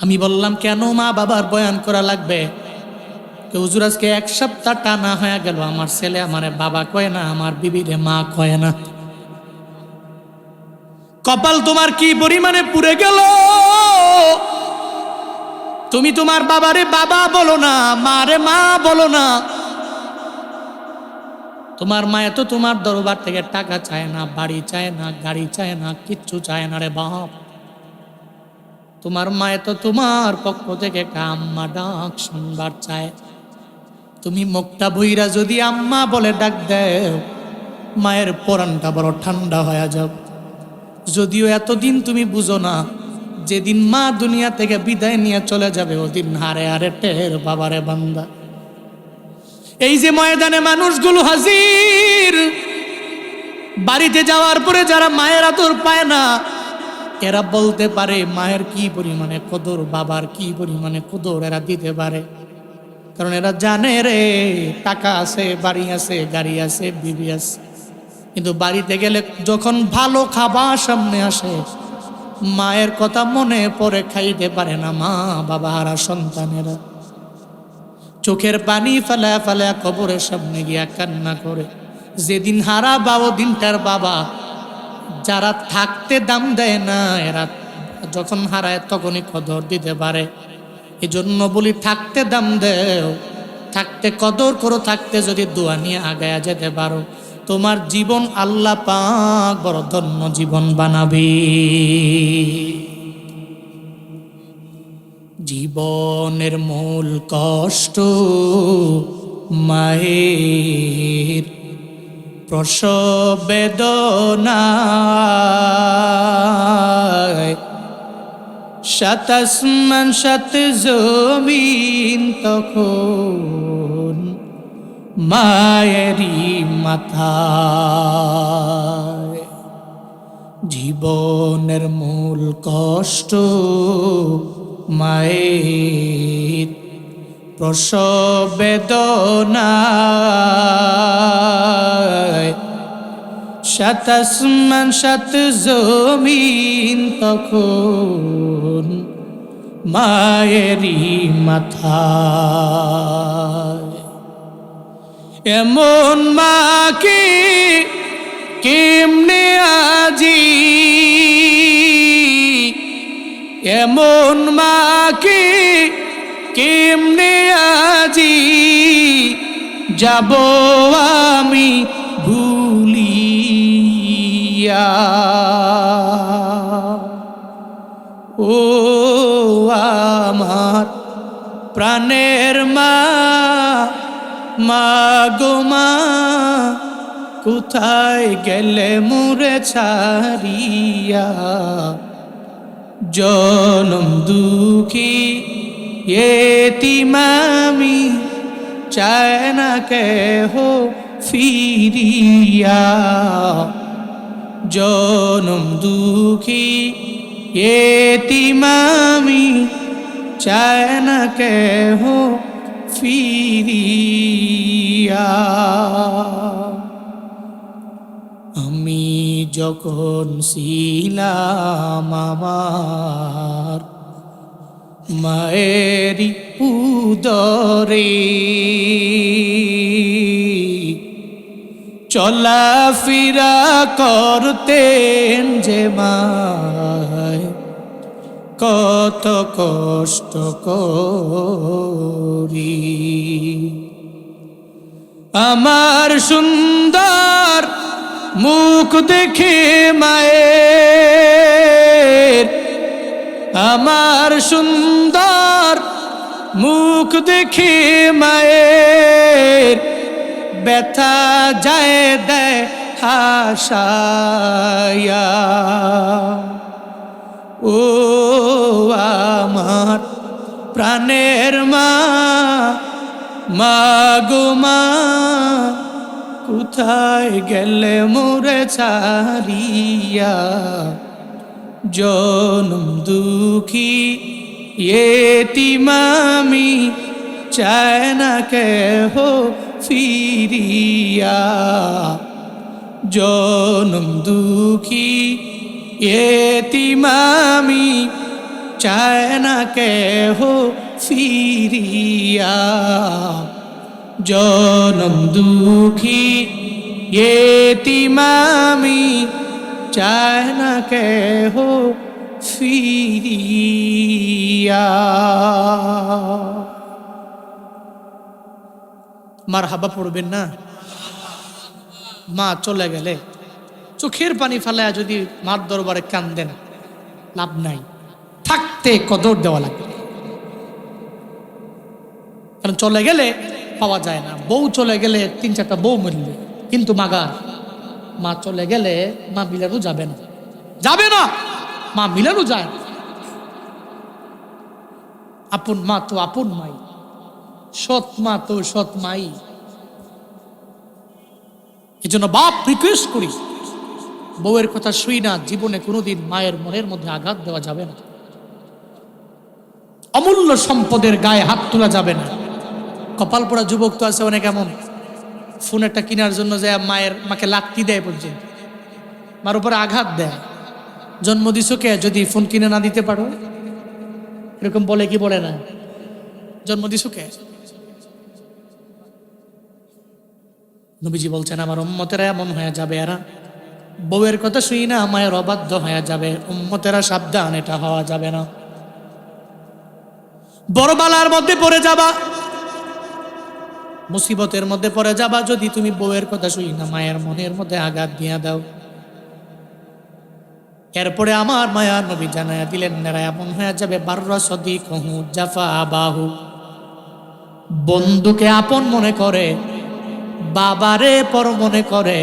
আমি বললাম কেন মা বাবার বয়ান করা লাগবে? হুজুর আজকে 1 সপ্তাহ টানা হয়ে গেল আমার ছেলে আমারে বাবা কয় না, আমার বিবিরে মা কয় না। কপাল তোমার কি পরিমাণে পুড়ে গেল, তুমি তোমার বাবারে বাবা বলো না, মারে মা বলো না। তোমার মায়ে তো তোমার দরবার থেকে টাকা চায় না, বাড়ি চায় না, গাড়ি চায় না, কিচ্ছু চায় না রে বাপ। তোমার মায়ে তো তোমার পক্ষ থেকে একটা আম্মা ডাক শুনবার চায়। তুমি মুখটা বইরা যদি আম্মা বলে ডাক দেও, মায়ের পরানটা বড় ঠান্ডা হয়ে যাবে। যদিও এতদিন তুমি বুঝো না, যেদিন মা দুনিয়া থেকে বিদায় নিয়ে চলে যাবে ওদিন হারে হারে টের বাবারে বান্দা। এই যে ময়দানে মানুষগুলো হাজির, বাড়িতে যাওয়ার পরে যারা মায়ের আদর পায় না, এরা বলতে পারে মায়ের কি পরিমাণে কদর, বাবার কি পরিমাণে কদর এরা দিতে পারে। কারণ এরা জানে রে, টাকা আছে, বাড়ি আছে, গাড়ি আছে, বিবি আছে, কিন্তু বাড়িতে গেলে যখন ভালো খাবার সামনে আসে, মায়ের কথা মনে পড়ে খাইতে পারে না মা বাবা হারা সন্তানেরা। চোখের পানি ফেলা ফেলা কবরের সামনে গিয়া কান্না করে। যেদিন হারাবা ও দিনটার বাবা, যারা থাকতে দাম দেয় না, এরা যখন হারায় তখনই কদর দিতে পারে। এই জন্য বলি থাকতে দাম দেও, থাকতে কদর করো, থাকতে যদি দোয়া নিয়ে আগায়া যেতে পারো, তোমার জীবন আল্লাহ পাক বড় ধন্য জীবন বানাবে। জীবনের মূল কষ্ট মায়ের প্রসব বেদনায়, সাত আসমান সাত জমিন তখন মায়েরই মাথায়। জীবনের মূল কষ্ট মায়ের প্রসব বেদনায়, সাত আসমান সাত জমিন তখন মায়েরই মাথায়। এমন মাকে কেমনে আজি এমন মাকে কেমনে আজি যাব আমি ভুলিয়া। ও আমার প্রাণের মা, মা গো মা, কোথায় গেলে মোরে ছাড়িয়া। জনম দুঃখী এতিম আমি, চায় না কেহ ফিরিয়া। জনম দুঃখী এতিম আমি, চায় না কেহ ফিরিয়া। আমি যখন ছিলাম আমার মায়েরি উদরে, চলাফেরা করতেন যে মায় কত কষ্ট করি। আমার সুন্দর মুখ দেখে মায়ের, আমার সুন্দর মুখ দেখে মায়ের ব্যথা যায় দেয় হাসায়া। ও আমার প্রাণের মা, মা গো মা, কোথায় গেলে মোরে ছাড়িয়া। জনম দুঃখী এতিম আমি, চায় না কেহ ফিরিয়া। জনম দুঃখী এতিম আমি, চায় না কেহ ফিরিয়া। জনম দুঃখী এতিম আমি, চায় না কেহ ফিরিয়া। মারহাবা পড়বেন না? মা চলে গেলে চোখের পানি ফেলায় যদি মার দরবারে কান্দেন লাভ নাই, থাকতে কদর দেওয়া লাগবে। কারণ চলে গেলে পাওয়া যায় না। বউ চলে গেলে 3-4টা বউ মিলবে, কিন্তু মাগার মা চলে গেলে মা মিলানো যাবে না, যাবে না, মা মিলানো যায় না। আপন মা তো আপন মাই, সৎ মা তো সৎ মাই। এই জন্য বাপ রিকোয়েস্ট করি, বউয়ের কথা শুই না, জীবনে কোনোদিন মায়ের মনের মধ্যে আঘাত দেওয়া যাবে না। অমূল্য সম্পদের গায়ে হাত তোলা যাবে না। কপাল পোড়া যুবক তো আছে অনেক, এমন ফোন একটা কেনার জন্য যে মাকে লাত্তি দেয় পর্যন্ত, মার উপরে আঘাত দেয়। জন্ম দিছো কে যদি ফোন কিনে না দিতে পারো? এরকম বলে কি বলে না? জন্ম দিছো কে? নবীজি বলছেন আমার উম্মতেরা এমন হয়ে যাবে, এরা বউয়ের কথা শুই না, মায়ের অবাধ্য হয়ে যাবে। উম্মতেরা সাবধান, এটা হওয়া যাবে না। বড় বালার মধ্যে পড়ে যাবা, মুসিবতের মধ্যে পড়ে যাবা যদি তুমি বউয়ের কথা শুই না, মায়ের মনের মধ্যে আঘাত দিয়া দাও। এরপরে আমার মায়া নবী জানায়া দিলেন, নেরা এমন হয়ে যাবে বাররা সদিকহু জাফা আবাহু, বন্ধুকে আপন মনে করে, বাবারে পর মনে করে,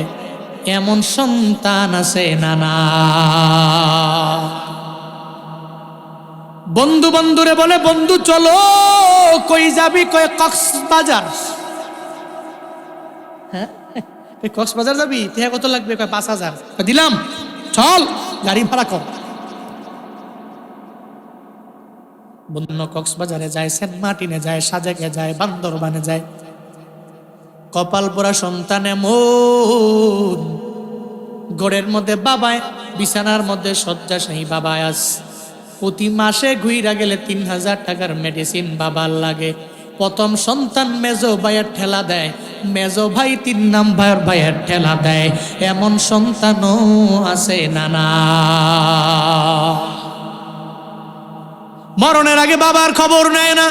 এমন সন্তান আছে নানা। বন্ধু বন্ধুরে বলে, বন্ধু চলো, কই যাবি? কয় কক্সবাজার। হ্যাঁ, কক্সবাজার যাবি? টিয়া কত লাগবে? কয় 5,000। দিলাম, চল, গাড়ি ভাড়া কর। বন্ধু কক্সবাজারে যায়, সেন্ট মার্টিনে যায়, সাজেকে যায়, বান্দরবানে যায়। কপাল পোড়া সন্তান এমন, ঘরের মধ্যে বাবায়, বিছানার মধ্যে শয্যাশায়ী বাবায় আস। প্রতি মাসে ঘুইরা গেলে 3,000 টাকার মেডিসিন বাবার লাগে। প্রথম সন্তান মেজো ভাইয়ের ঠেলা দেয়, মেজো ভাই 3 নাম্বার ভাইয়ের ঠেলা দেয়, এমন সন্তানও আছে নানা। মরণের আগে বাবার খবর নেয় না,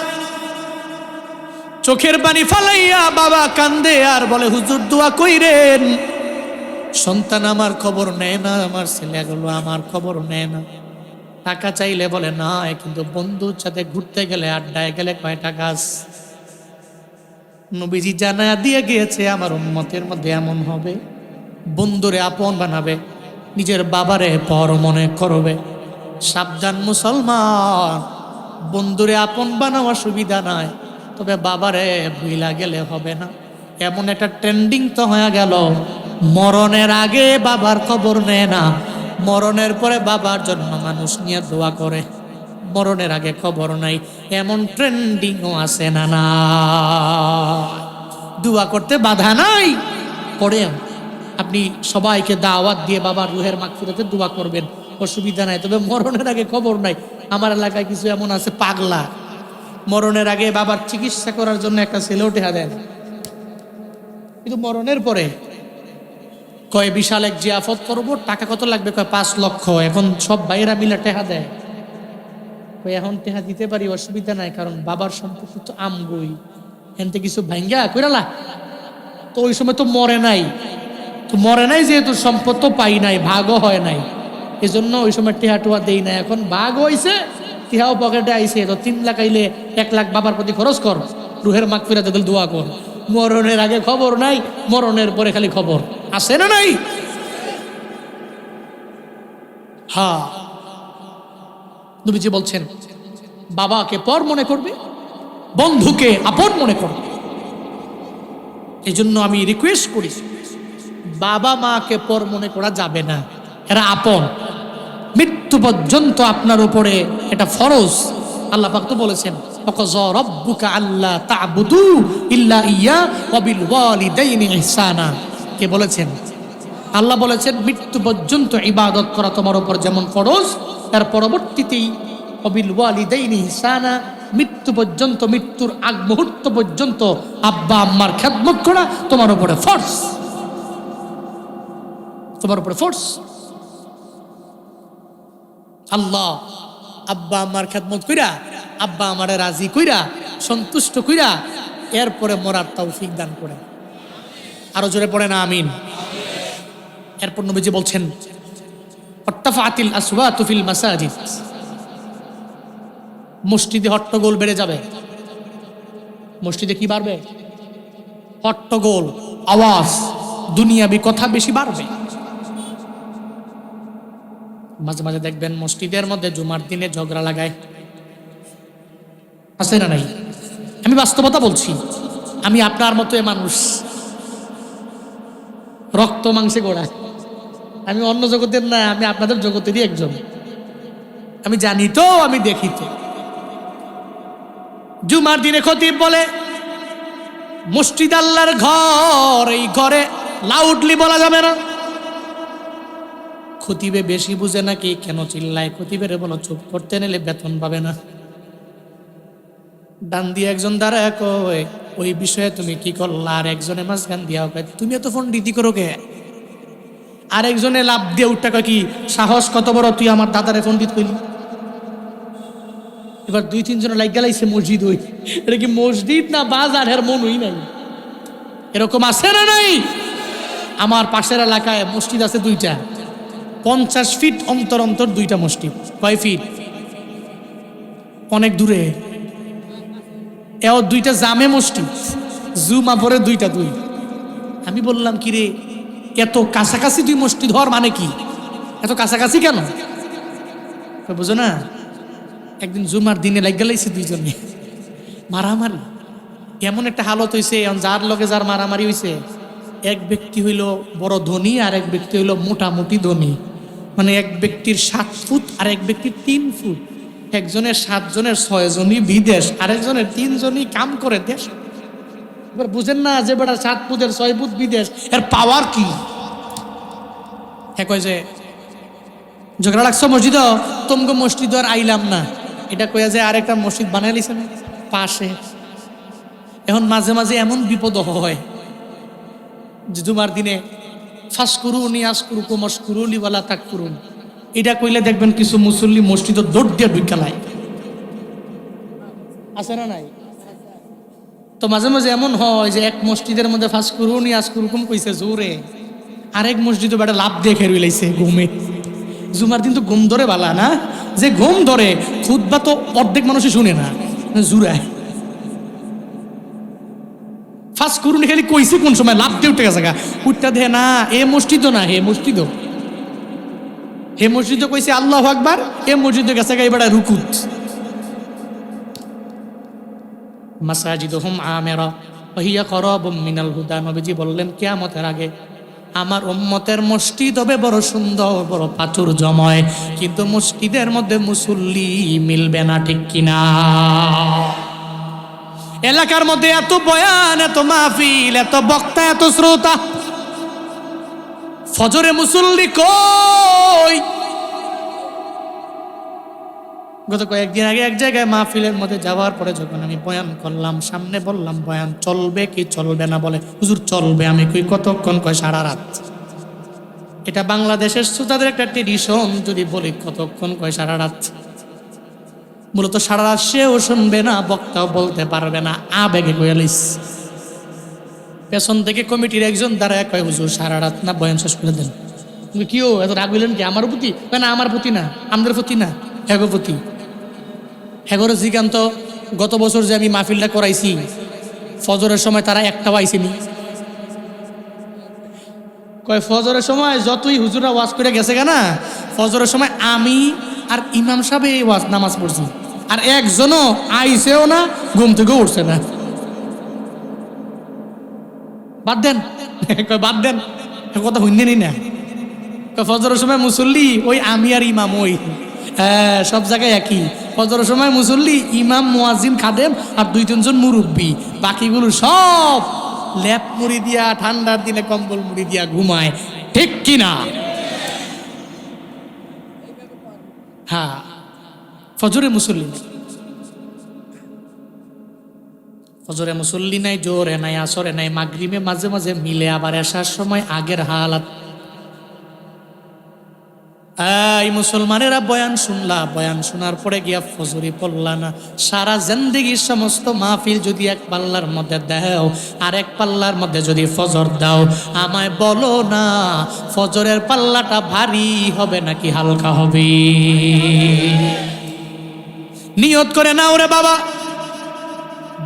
চোখের পানি ফালাইয়া বাবা কান্দে আর বলে হুজুর দোয়া কইরেন। সন্তান আমার খবর নেয় না, আমার ছেলেগুলো আমার খবর নেয় না। টাকা চাইলে বলে না, কিন্তু বন্ধুর সাথে ঘুরতে গেলে আড্ডায় গেলে কয় টাকা। নবীজি জানা দিয়ে গিয়েছে আমার উম্মতের মধ্যে এমন হবে, বন্ধুরে আপন বানাবে, নিজের বাবারে পর মনে করবে। সাবধান মুসলমান, বন্ধুরে আপন বানাওয়া সুবিধা নাই, তবে বাবারে ভুইলা গেলে হবে না। এমন একটা ট্রেন্ডিং তো হয়ে গেল, মরণের আগে বাবার খবর নেয় না, মরণের পরে বাবার জন্য মানুষ নিয়ে দোয়া করে, মরণের আগে খবর নাই, এমন ট্রেন্ডিংও আছে না। না, দোয়া করতে বাধা নাই, করেন। আপনি সবাইকে দাওয়াত দিয়ে বাবার রুহের মাগফিরাতে দোয়া করবেন, অসুবিধা নাই, তবে মরণের আগে খবর নাই। আমার এলাকায় কিছু এমন আছে পাগলা, মরণের আগে বাবার চিকিৎসা করার জন্য একটা ছেলেও টেহা দেন, কিন্তু মরণের পরে কয় বিশাল এক জিয়াফত করবো, টাকা কত লাগবে, কয় 5 লক্ষ। এখন সব ভাইয়েরা মিলে টেহা দেয়, কই এখন টেহা দিতে পারি, অসুবিধা নাই, কারণ বাবার সম্পত্তি তো আমগই, এনতে কিছু ভাঙ্গা কইরালা। তো ওই সময় তো মরে নাই, যেহেতু সম্পদ তো পাই নাই, ভাগও হয় নাই, এজন্য ওই সময় টেহা টোয়া দেই না। এখন ভাগ হয়েছে, টেহাও পকেটে আইছে, তো 3 লাখ আইলে 1 লাখ বাবার প্রতি খরচ কর, রুহের মাগফিরাতে দোয়া কর। মরণের আগে খবর নাই, মরণের পরে খালি খবর আছে না নাই? হ্যাঁ, নবীজি বলছেন বাবাকে পর মনে করবে, বন্ধুকে আপন মনে করবে। এই জন্য আমি রিকোয়েস্ট করি, বাবা মাকে পর মনে করা যাবে না, এরা আপন। মৃত্যু পর্যন্ত আপনার উপরে এটা ফরজ। আল্লাহ পাক তো বলেছেন ওয়াকাযা রাব্বুকা আল্লা তা'বুদু ইল্লা ইয়্যা ওয়া বিল ওয়ালিদাইনি ইহসানা। কে বলেছেন? আল্লাহ বলেছেন মৃত্যু পর্যন্ত ইবাদত করা তোমার উপর যেমন ফরজ, এর পরবর্তীতেই ওয়া বিল ওয়ালিদাইনি ইহসানা, মৃত্যু পর্যন্ত, মৃত্যুর আগ মুহূর্ত পর্যন্ত আব্বা আম্মার খেদমত করা তোমার উপরে ফরজ, তোমার উপরে ফরজ। আল্লাহ আব্বা আম্মার খেদমত কইরা, আব্বা আমারে রাজি কইরা, সন্তুষ্ট কইরা এরপরে মরার তৌফিক দান করে। আরো জোরে পড়ে না আমিন। এরপর নবীজি বলছেন ওয়াত্তাফাতিল আসওয়াতু ফিল মাসাজিদ, মসজিদে হট্টগোল বেড়ে যাবে। মসজিদে কি বাড়বে? হট্টগোল, আওয়াজ, দুনিয়াবি কথা বেশি বাড়বে। মাঝে মাঝে দেখবেন মসজিদের মধ্যে জুমার দিনে ঝগড়া লাগায়, আছে না নাই? আমি বাস্তবতা বলছি, আমি আপনার মতো মানুষ, রক্ত মাংসে গোড়া, আমি অন্য জগতের না, আমি আপনাদের জগতেরই একজন। আমি জানি তো, আমি দেখি তো। জুমার দিনে খতিব বলে মসজিদ আল্লাহর ঘর, এই ঘরে লাউডলি বলা যাবে না। খতিবে বেশি বুঝে নাকি, কেন চিল্লায়? খতিবের বলো চুপ করতে, নিলে বেতন পাবে না। ডান দিয়ে একজন দাঁড়ায় কয় ওই বিষয়ে তুমি কি করলা, আর একজনে মাঝখান দিয়া কয় তুমি এত ফোন দিদি করো কে? আর একজনে লাভ দিয়ে উঠটা কয় কি সাহস কত বড়, তুই আমার দাদারে ফোন দিতে কইলি। এবার 2-3 জন লাইক গেলাইছে মসজিদ, ওই এটা কি মসজিদ না বাজার, এর মনই নাই। এরকম আছে না নাই? আমার পাশের এলাকায় মসজিদ আছে 2টা, 50 ফিট অন্তর অন্তর 2টা মসজিদ। কয় ফিট? অনেক দূরে। এও 2টা জামে মসজিদ, জুমা পরে 2টা 2। আমি বললাম কি রে, এত কাছাকাছি 2 মসজিদ হওয়ার মানে কি? এত কাছাকাছি কেন? বুঝো না? একদিন জুমার দিনে লাগ গেলাইছে 2 জনে মারামারি। এমন একটা হালত হয়েছে, যার লগে যার মারামারি হয়েছে, এক ব্যক্তি হইল বড় ধনী আর এক ব্যক্তি হইল মোটামুটি ধনী। মানে এক ব্যক্তির 7 ফুট আর এক ব্যক্তির 3 ফুট। একজনের 7 জনের 6 জনই বিদেশ, আরেকজনের 3 জনই কাম করে দেশ। এবার বুঝেন না যে বেটা 7 ফুটের 6 ফুট বিদেশ, এর পাওয়ার কি? হ্যাঁ কয় যে ঝগড়া লাগছো মসজিদ, তোমকে মসজিদ আর আইলাম না, এটা কয়া যায় আরেকটা মসজিদ বানাই লিছে না পাশে। এখন মাঝে মাঝে এমন বিপদ হয় যে জুমার দিনে ফাসকুরুনি আসকুরুকুম আশকুরুলি ওয়ালা তাকফুরুন, এটা কইলে দেখবেন কিছু মুসল্লি মসজিদে দৌড় দিয়ে ঢুকালায়, আছে না নাই? তো মাঝে মাঝে এমন হয় যে এক মসজিদের মধ্যে ফাসকুরুনি আসকুরুকুম কইছে জোরে, আরেক মসজিদে বেটা লাভ দিয়ে খেয়ে রইলাইছে ঘুমে। জুমার দিন তো ঘুম ধরে বালা না, যে ঘুম ধরে খুতবা তো অর্ধেক মানুষই শুনে না, জুরায় ফার্স্ট করুন খালি কইছি কোন সময় লাভ দিয়ে উঠে গেছে গা, উঠটা দে না এ মসজিদও না হে মসজিদও, হে মসজিদও কইছে আল্লাহু আকবার, এ মসজিদে গেছে গা এবারে রুকুত। মাসাজিদুহুম আমিরা ওয়া হিয়া করাবুম মিনাল হুদা, নবীজি বললেন কিয়ামতের আগে আমার উম্মতের মসজিদ হবে বড় সুন্দর, বড় প্রাচুর্যময়, কিন্তু মসজিদের মধ্যে মুসল্লি মিলবে না, ঠিক কিনা? এলাকার মধ্যে এত বয়ান, এত মাহফিল, এত বক্তা, এত শ্রোতা, ফজরে মুসল্লি কই? গত কয়েকদিন আগে এক জায়গায় মাহফিলের মধ্যে যাওয়ার পরে যখন আমি বয়ান করলাম, সামনে বললাম বয়ান চলবে কি চলবে না, বলে হুজুর চলবে। আমি কই কতক্ষণ? কয় সারা রাত। এটা বাংলাদেশের শ্রোতাদের একটা ট্রেডিশন, যদি বলি কতক্ষণ? কয় সারা রাত। মূলত সারা রাত সেও শুনবে না, বক্তাও বলতে পারবে না, আবেগে কয়ালিস। পেছন থেকে কমিটির একজন দাঁড়ায় কয় হুজুর সারা রাত না, বয়ান শেষ করে দেন। কিও এত রাগ হইলেন কি? আমার প্রতি? না আমার প্রতি না, আমাদের প্রতি না, হেগো প্রতি। হেগোর জিগান্ত গত বছর যে আমি মাহফিলটা করাইছি ফজরের সময় তারা একটাও আইসিনি। কয় ফজরের সময় যতই হুজুরা ওয়াজ করে গেছে না, ফজরের সময় আমি আর ইমাম সাহেব এই ওয়াজ নামাজ পড়ছি, আর একজনও আইসেও না, ঘুম থেকেও উঠছে না। বাদ দেন, কয় বাদ দেন, কথা হইনি না। ফজরের সময় মুসল্লি ওই আমি আর ইমাম, ওই হ্যাঁ সব জায়গায় একই। ফজরের সময় মুসল্লি ইমাম, মুয়াজ্জিন, খাদেম আর 2-3 মুরব্বী, বাকিগুলো সব ল্যাপ মুড়ি দিয়া, ঠান্ডার দিনে কম্বল মুড়ি দিয়া ঘুমায়, ঠিক কিনা? হ্যাঁ, ফজরে মুসল্লি নাই, ফজরে মুসল্লি নাই, জোরে নাই, আসরে নাই, মাগরিবে মাঝে মাঝে মিলে, আবার এশার সময় আগের হালাত। এই মুসলমানেরা বয়ান শুনলা, বয়ান শোনার পরে গিয়া ফজরি পড়লা না, সারা জিন্দেগির সমস্ত মাহফিল যদি এক পাল্লার মধ্যে দাও আর এক পাল্লার মধ্যে যদি ফজর দাও, আমায় বলো না ফজরের পাল্লাটা ভারী হবে নাকি হালকা হবে? নিয়ত করে নাও রে বাবা,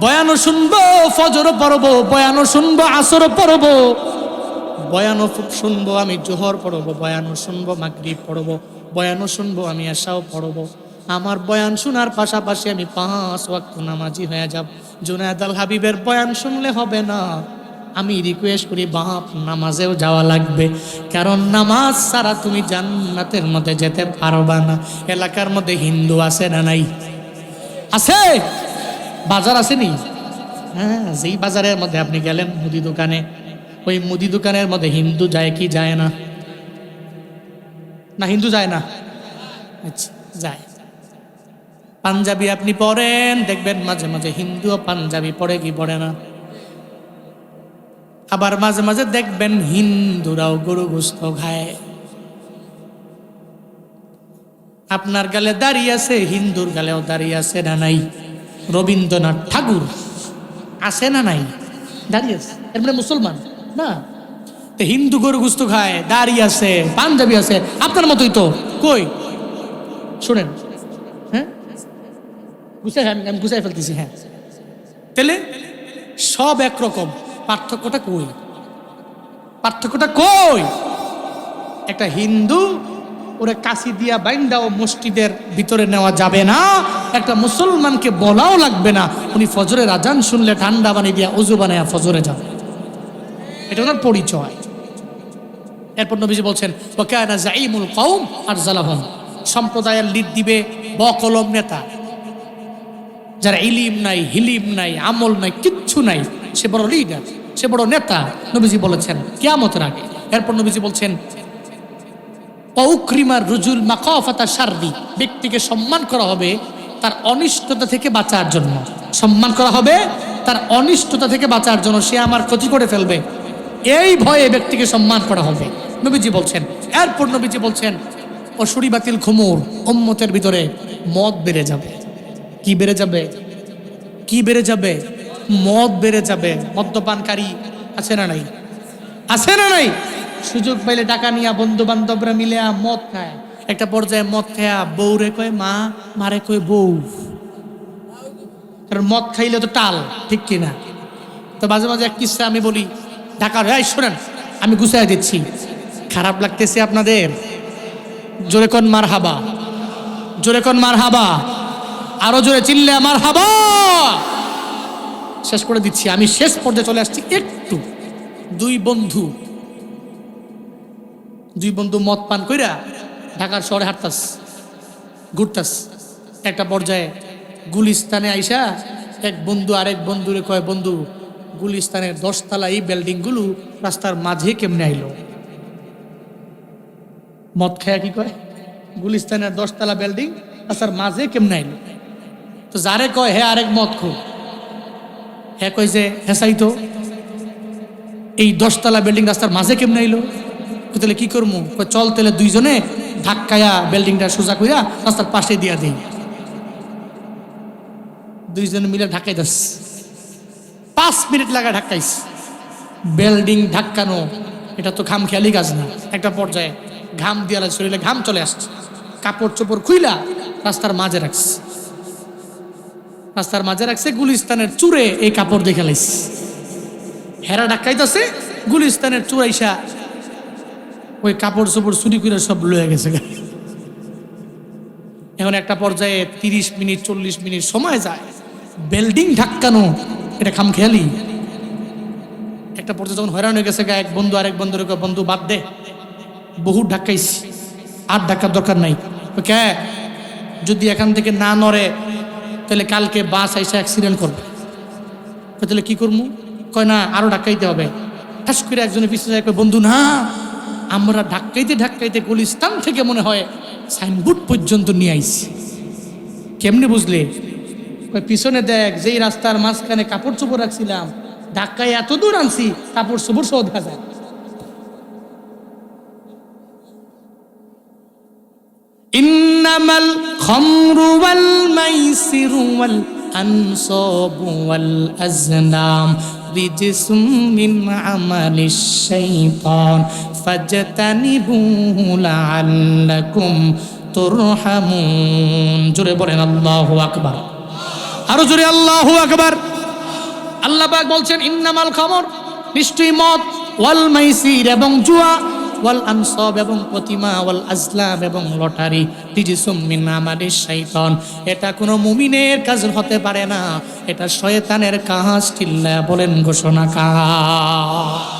বয়ানও শুনবো, ফজরও পড়বো, বয়ানও শুনবো, আসরও পড়বো, বয়ানও শুনবো, আমি জোহর পড়বো, বয়ানও শুনবো, মাগরিব পড়বো, বয়ানও শুনবো, আমি এশাও পড়বো। আমার বয়ান শোনার পাশাপাশি আমি 5 ওয়াক্ত নামাজি হয়ে যাব। জুনায়েদ আল হাবিবের বয়ান শুনলে হবে না, আমি রিকোয়েস্ট করি বাপ নামাজেও যাওয়া লাগবে, কারণ নামাজ ছাড়া তুমি জান্নাতের মধ্যে যেতে পারবা না। এলাকার মধ্যে হিন্দু আছে না নাই? আছে, বাজার আছে নি? হ্যাঁ, যেই বাজারের মধ্যে আপনি গেলেন মুদি দোকানে, ওই মুদি দোকানের মধ্যে হিন্দু যায় কি যায় না? না হিন্দু যায় না? আচ্ছা যায়। পাঞ্জাবি আপনি পরেন, দেখবেন মাঝে মাঝে হিন্দুও পাঞ্জাবি পরে কি পরে না? আবার মাঝে মাঝে দেখবেন হিন্দুরাও গরু গোশত খায়। আপনার গালে দাঁড়িয়ে আছে, হিন্দুর গালেও দাঁড়িয়ে আছে না নাই? রবীন্দ্রনাথ ঠাকুর আছে না নাই? দাঁড়িয়ে আছে, এর মানে মুসলমান না? হিন্দু গরু গোশত খায়, দাঁড়িয়ে আছে, পাঞ্জাবি আছে, আপনার মতোই তো। কই শুনেন, হ্যাঁ আমি গুছাই ফেলতেছি। হ্যাঁ, তাহলে সব একরকম, পার্থক্যটা কই? পার্থক্যটা কই? একটা হিন্দু ওরে কাশি দিয়া বাইন্দাও মসজিদের ভিতরে নেওয়া যাবে না, একটা মুসলমানকে বলাও লাগবে না, উনি ফজরের আজান শুনলে ঠান্ডা পানি দিয়া ওযু বানায়া ফজরে যাবে, এটা ওনার পরিচয়। এরপর নবীজি বলছেন ওয়া কানা যাঈমুল কওম আরজালাহুম, সম্প্রদায়ের লিড দিবে বকলম নেতা, যার ইলিম নাই, হিলিম নাই, আমল নাই, কিচ্ছু নাই, সে বড় লিডার, সে বড় নেতা, নবীজি বলেছেন কিয়ামতের আগে। এরপর নবীজি বলছেন উকরিমার রুজুল মাকাফাতা শাররি, ব্যক্তিকে সম্মান করা হবে তার অনিষ্টতা থেকে বাঁচার জন্য, সম্মান করা হবে তার অনিষ্টতা থেকে বাঁচার জন্য সে আমার ক্ষতি করে ফেলবে, এই ভয়ে ব্যক্তিকে সম্মান করা হবে, নবীজি বলছেন। এরপর নবীজি বলছেন অশরিবাতিল খুমুর, উম্মতের ভিতরে মদ বেড়ে যাবে। কি বেড়ে যাবে? কি বেড়ে যাবে? মদ বেড়ে যাবে। মদ্যপানকারী আছে না নাই? আছে না নাই? সুযোগ পাইলে টাকা নিয়ে বন্ধু বান্ধবরা মিলে মদ খায়। একটা পর্যায়ে মদ খায়া বউরে কয় মা, মারে কয় বউ। কারণ মদ খাইলে তো টাল, ঠিক কিনা? তো মাঝে মাঝে এক কিস্সা আমি বলি ঢাকার, এই শোনেন আমি গুছাই দিচ্ছি, খারাপ লাগতেছে আপনাদের? জোরে কোন মার হাবা, জোরে কোন মার হাবা, আরো জোরে চিল্লে মার হাবা। শেষ করে দিচ্ছি, আমি শেষ পর্যায়ে চলে আসছি একটু। দুই বন্ধু মদ পান কইরা ঢাকার শহরে হাঁটতাস, ঘুরতাস। একটা পর্যায়ে গুলিস্তানে আইসা এক বন্ধু আরেক বন্ধুরে কয়, বন্ধু গুলিস্তানের 10 তলা এই বিল্ডিং গুলো রাস্তার মাঝে কেমনে আইলো? মদ খায়া কি কয়, গুলিস্তানের 10 তলা বিল্ডিং রাস্তার মাঝে কেমনে আইলো? তো যারে কয় হে আরেক মদ খো, হ্যাঁ কয় যে হেসাই তো এই 10 তলা বিল্ডিং রাস্তার মাঝে কেমনে আইলো? তাহলে কি করবো? চল তাহলে দুইজনে ধাক্কায়া বিল্ডিংটা সোজা কইরা রাস্তার পাশে দিয়া দিই। দুইজনে মিলে ধাক্কাই দাস, 5 মিনিট লাগা ধাক্কাইস। বিল্ডিং ধাক্কানো এটা তো খামখেয়ালি কাজ না। একটা পর্যায়ে ঘাম দিয়া শরীরে ঘাম চলে আসছে, কাপড় চোপড় খুইলা রাস্তার মাঝে রাখছে, রাস্তার মাঝে রাখছে। গুলিস্তানের চূড়ে এই কাপড় দেখে লাইছে, হেরা ধাক্কাইতেছে, গুলিস্তানের চূড়াইসা ওই কাপড় চোপড় চুরি করে সব লয়ে গেছে। এখন একটা পর্যায়ে 30 মিনিট 40 মিনিট সময় যায়, বিল্ডিং ধাক্কানো এটা খামখেয়ালি। একটা পর্যায়ে যখন হয়রান হয়ে গেছে, এক বন্ধু আরেক বন্ধুর কয়, বন্ধু বাদ দে, বহু ধাক্কাইছি, আর ধাক্কার দরকার নাই। কে যদি এখান থেকে না নড়ে তাহলে কালকে বাস আইসা অ্যাক্সিডেন্ট করবে। তাহলে কি করবো? কয় না আরো ধাক্কাইতে হবে। ঠাস করে একজনের পিছনে যায়, বন্ধু না আমরা ধাক্কাইতে ধাক্কাইতে গুলিস্তান থেকে মনে হয় সাইনবোর্ড পর্যন্ত নিয়ে আইছি। কেমনে বুঝলে? পিছনে দেখ, যেই রাস্তার মাঝখানে কাপড় চোপড় রাখছিলাম, ধাক্কায় এত দূর আনছি কাপড় চোপড় সহ দেখা যায়। ইন্নামাল খামরু ওয়াল মাইসিরু ওয়াল আনসাবু ওয়াল আজলাম রিজসুম মিন আমালিশ শাইতান ফাজতানিবুহু লাআল্লাকুম তুরহামুন। জোরে বলেন আল্লাহু আকবার, আরো জোরে আল্লাহু আকবার। আল্লাহ পাক বলছেন ইন্নামাল খামর, নিশ্চয়ই মদ, ওয়াল মাইসির এবং জুয়া, ওয়াল আনসাব এবং প্রতিমা, ওয়াল আজলাম এবং লটারি, রিজসুম মিন আমালিশ শাইতান, এটা কোনো মুমিনের কাজ হতে পারে না, এটা শয়তানের কাজ। চিল্লায়া বলেন ঘোষণা কাজ।